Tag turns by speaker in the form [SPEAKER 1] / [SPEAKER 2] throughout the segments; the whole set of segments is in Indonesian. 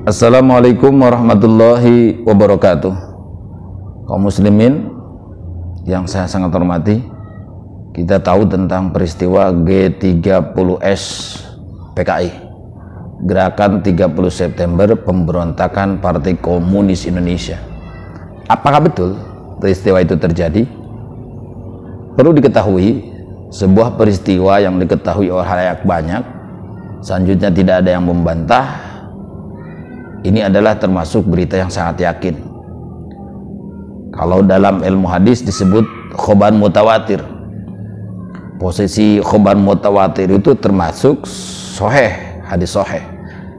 [SPEAKER 1] Assalamualaikum warahmatullahi wabarakatuh. Kaum muslimin yang saya sangat hormati, kita tahu tentang peristiwa G30S PKI, Gerakan 30 September Pemberontakan Partai Komunis Indonesia. Apakah betul peristiwa itu terjadi? Perlu diketahui, sebuah peristiwa yang diketahui oleh halayak banyak, selanjutnya tidak ada yang membantah. Ini adalah termasuk berita yang sangat yakin. Kalau dalam ilmu hadis disebut khobar mutawatir. Posisi khobar mutawatir itu termasuk sahih, hadis sahih.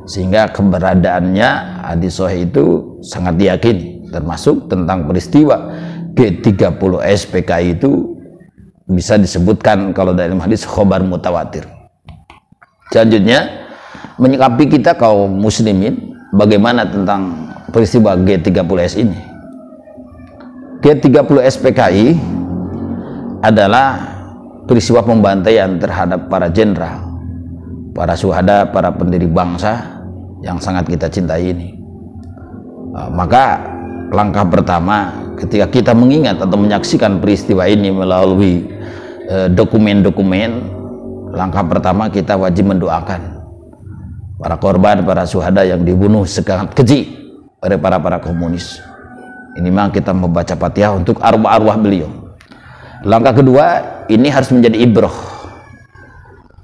[SPEAKER 1] Sehingga keberadaannya hadis sahih itu sangat diyakini. Termasuk tentang peristiwa G30S PKI itu bisa disebutkan kalau dalam hadis khobar mutawatir. Selanjutnya, menyikapi kita kaum muslimin, bagaimana tentang peristiwa G30S ini? G30S PKI adalah peristiwa pembantaian terhadap para jenderal, para syuhada, para pendiri bangsa yang sangat kita cintai ini. Maka langkah pertama ketika kita mengingat atau menyaksikan peristiwa ini melalui dokumen-dokumen, langkah pertama kita wajib mendoakan para korban, para syuhada yang dibunuh sangat keji oleh para komunis. Ini memang kita membaca Fatihah untuk arwah-arwah beliau. Langkah kedua, ini harus menjadi ibrah,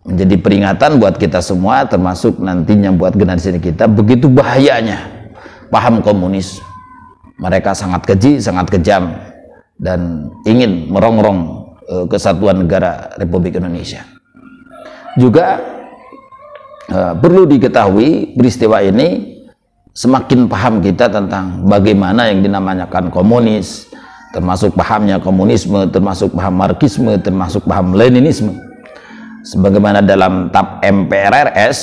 [SPEAKER 1] menjadi peringatan buat kita semua, termasuk nantinya buat generasi kita, begitu bahayanya paham komunis. Mereka sangat keji, sangat kejam, dan ingin merongrong kesatuan negara Republik Indonesia. Juga perlu diketahui peristiwa ini semakin paham kita tentang bagaimana yang dinamakan komunis, termasuk pahamnya komunisme, termasuk paham marxisme, termasuk paham leninisme. Sebagaimana dalam TAP MPRRS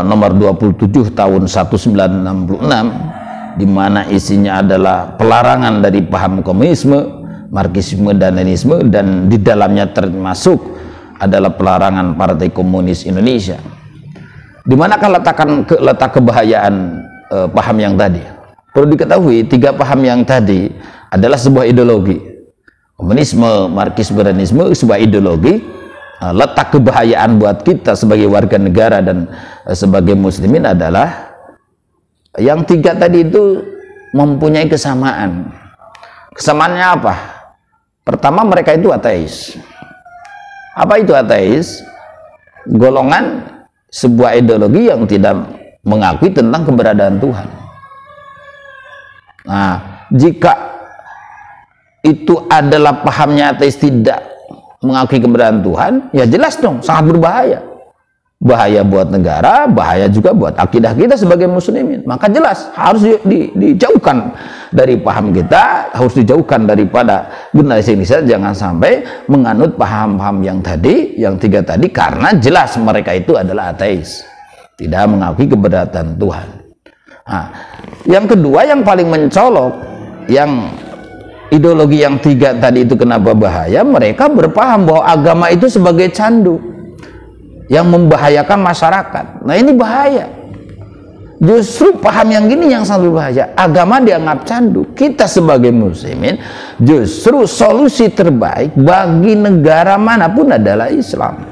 [SPEAKER 1] nomor 27 tahun 1966, di mana isinya adalah pelarangan dari paham komunisme, marxisme dan leninisme, dan di dalamnya termasuk adalah pelarangan Partai Komunis Indonesia. Di manakah letak kebahayaan paham yang tadi? Perlu diketahui, tiga paham yang tadi adalah sebuah ideologi. Komunisme, marxisme, leninisme sebuah ideologi. Letak kebahayaan buat kita sebagai warga negara dan sebagai muslimin adalah yang tiga tadi itu mempunyai kesamaan. Kesamaannya apa? Pertama, mereka itu ateis. Apa itu ateis? Golongan sebuah ideologi yang tidak mengakui tentang keberadaan Tuhan. Nah, jika itu adalah pahamnya ateis tidak mengakui keberadaan Tuhan, ya jelas dong sangat berbahaya. Bahaya buat negara, bahaya juga buat akidah kita sebagai muslimin. Maka jelas harus dijauhkan dari paham kita, harus dijauhkan daripada generasi Indonesia. Jangan sampai menganut paham-paham yang tadi, yang tiga tadi, karena jelas mereka itu adalah ateis, tidak mengakui keberadaan Tuhan. Nah, yang kedua yang paling mencolok, yang ideologi yang tiga tadi itu kenapa bahaya? Mereka berpaham bahwa agama itu sebagai candu yang membahayakan masyarakat. Nah, ini bahaya. Justru paham yang gini yang sangat berbahaya. Agama dianggap candu. Kita sebagai muslimin, justru solusi terbaik bagi negara manapun adalah Islam.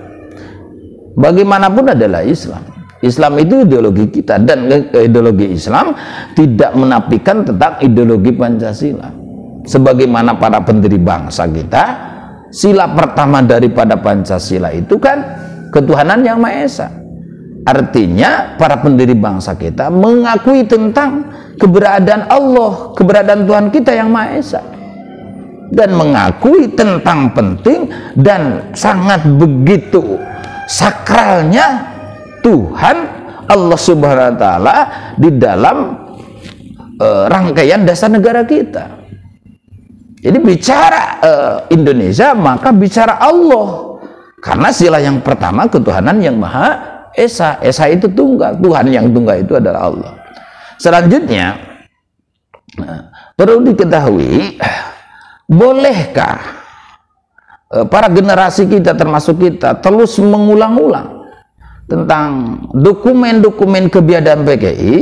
[SPEAKER 1] Bagaimanapun adalah Islam. Islam itu ideologi kita, dan ideologi Islam tidak menafikan tentang ideologi Pancasila. Sebagaimana para pendiri bangsa kita, sila pertama daripada Pancasila itu kan ketuhanan yang Maha Esa. Artinya para pendiri bangsa kita mengakui tentang keberadaan Allah, keberadaan Tuhan kita yang Maha Esa, dan mengakui tentang penting dan sangat begitu sakralnya Tuhan Allah Subhanahu wa Ta'ala di dalam rangkaian dasar negara kita. Jadi bicara Indonesia maka bicara Allah. Karena sila yang pertama ketuhanan yang Maha Esa. Esa itu tunggal. Tuhan yang tunggal itu adalah Allah. Selanjutnya, perlu diketahui, bolehkah para generasi kita termasuk kita terus mengulang-ulang tentang dokumen-dokumen kebiadaban PKI,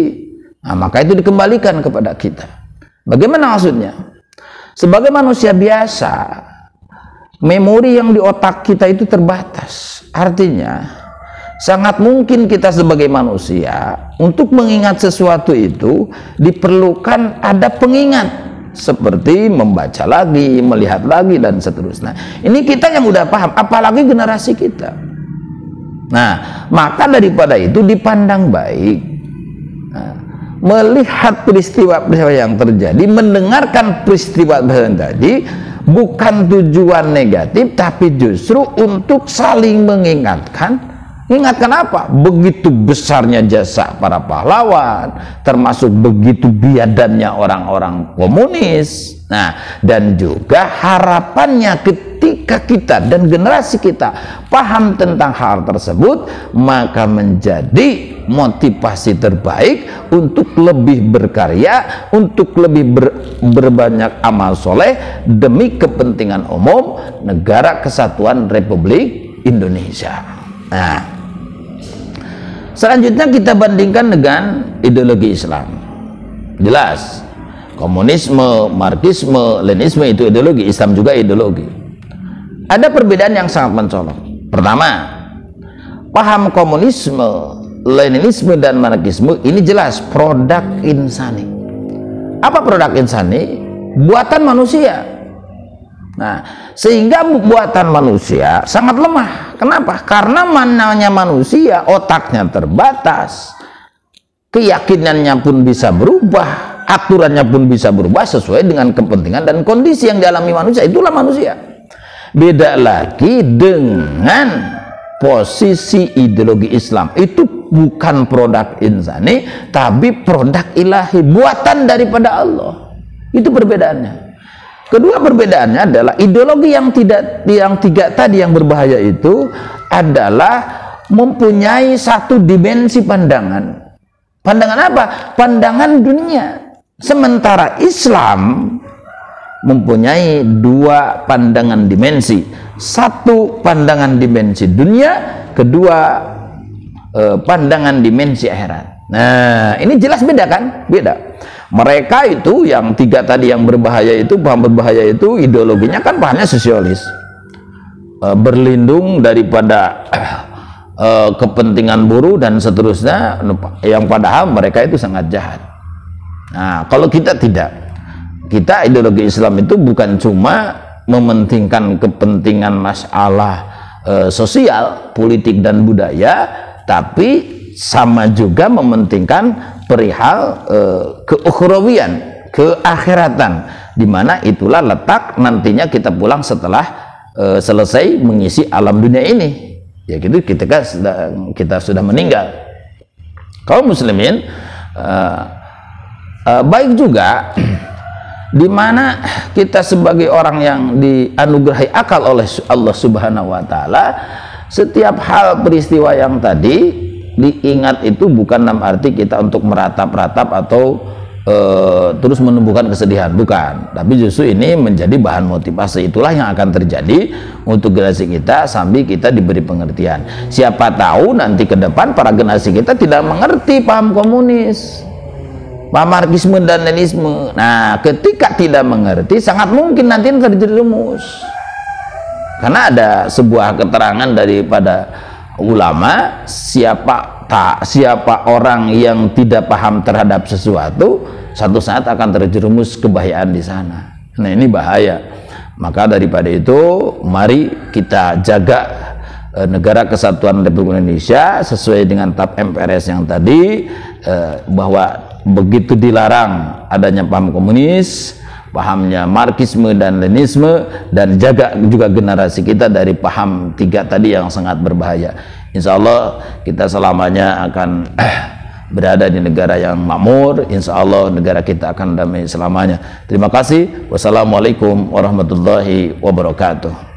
[SPEAKER 1] nah, maka itu dikembalikan kepada kita. Bagaimana maksudnya? Sebagai manusia biasa, memori yang di otak kita itu terbatas. Artinya, sangat mungkin kita sebagai manusia untuk mengingat sesuatu itu diperlukan ada pengingat. Seperti membaca lagi, melihat lagi, dan seterusnya. Ini kita yang udah paham, apalagi generasi kita. Nah, maka daripada itu dipandang baik. Nah, melihat peristiwa-peristiwa yang terjadi, mendengarkan peristiwa-peristiwa yang tadi, bukan tujuan negatif, tapi justru untuk saling mengingatkan. Ingatkan apa? Begitu besarnya jasa para pahlawan, termasuk begitu biadannya orang-orang komunis. Nah, dan juga harapannya ketika kita dan generasi kita paham tentang hal tersebut, maka menjadi motivasi terbaik untuk lebih berkarya, untuk lebih berbanyak amal soleh demi kepentingan umum Negara Kesatuan Republik Indonesia. Nah, selanjutnya kita bandingkan dengan ideologi Islam. Jelas, komunisme, marxisme, leninisme itu ideologi, Islam juga ideologi. Ada perbedaan yang sangat mencolok. Pertama, paham komunisme, leninisme, dan marxisme ini jelas produk insani. Apa produk insani? Buatan manusia. Nah, sehingga buatan manusia sangat lemah. Kenapa? Karena mananya manusia, otaknya terbatas, keyakinannya pun bisa berubah, aturannya pun bisa berubah sesuai dengan kepentingan dan kondisi yang dialami manusia. Itulah manusia. Beda lagi dengan posisi ideologi Islam. Itu bukan produk insani, tapi produk ilahi, buatan daripada Allah. Itu perbedaannya. Kedua perbedaannya adalah ideologi yang tiga tadi yang berbahaya itu adalah mempunyai satu dimensi pandangan. Pandangan apa? Pandangan dunia. Sementara Islam mempunyai dua pandangan dimensi. Satu pandangan dimensi dunia, kedua pandangan dimensi akhirat. Nah, ini jelas beda kan? Beda. Mereka itu yang tiga tadi yang berbahaya itu, paham berbahaya itu ideologinya kan pahamnya sosialis, berlindung daripada kepentingan buruh dan seterusnya, yang padahal mereka itu sangat jahat. Nah, kalau kita tidak, kita ideologi Islam itu bukan cuma mementingkan kepentingan masalah sosial, politik, dan budaya, tapi sama juga mementingkan perihal keukhrawian, keakhiratan, di mana itulah letak nantinya kita pulang setelah selesai mengisi alam dunia ini, ya gitu, kita sudah meninggal. Kaum muslimin, baik juga di mana kita sebagai orang yang dianugerahi akal oleh Allah Subhanahu wa taala, setiap hal peristiwa yang tadi diingat itu bukan dalam arti kita untuk meratap-ratap atau terus menumbuhkan kesedihan, bukan, tapi justru ini menjadi bahan motivasi. Itulah yang akan terjadi untuk generasi kita sambil kita diberi pengertian. Siapa tahu nanti ke depan para generasi kita tidak mengerti paham komunis, paham marxisme dan leninisme. Nah, ketika tidak mengerti, sangat mungkin nanti terjerumus, karena ada sebuah keterangan daripada ulama, siapa orang yang tidak paham terhadap sesuatu, satu saat akan terjerumus kebahayaan di sana. Nah, ini bahaya. Maka daripada itu, mari kita jaga Negara Kesatuan Republik Indonesia sesuai dengan TAP MPRS yang tadi, bahwa begitu dilarang adanya paham komunis, pahamnya marxisme dan leninisme, dan jaga juga generasi kita dari paham tiga tadi yang sangat berbahaya. Insya Allah kita selamanya akan berada di negara yang makmur. Insya Allah negara kita akan damai selamanya. Terima kasih. Wassalamualaikum warahmatullahi wabarakatuh.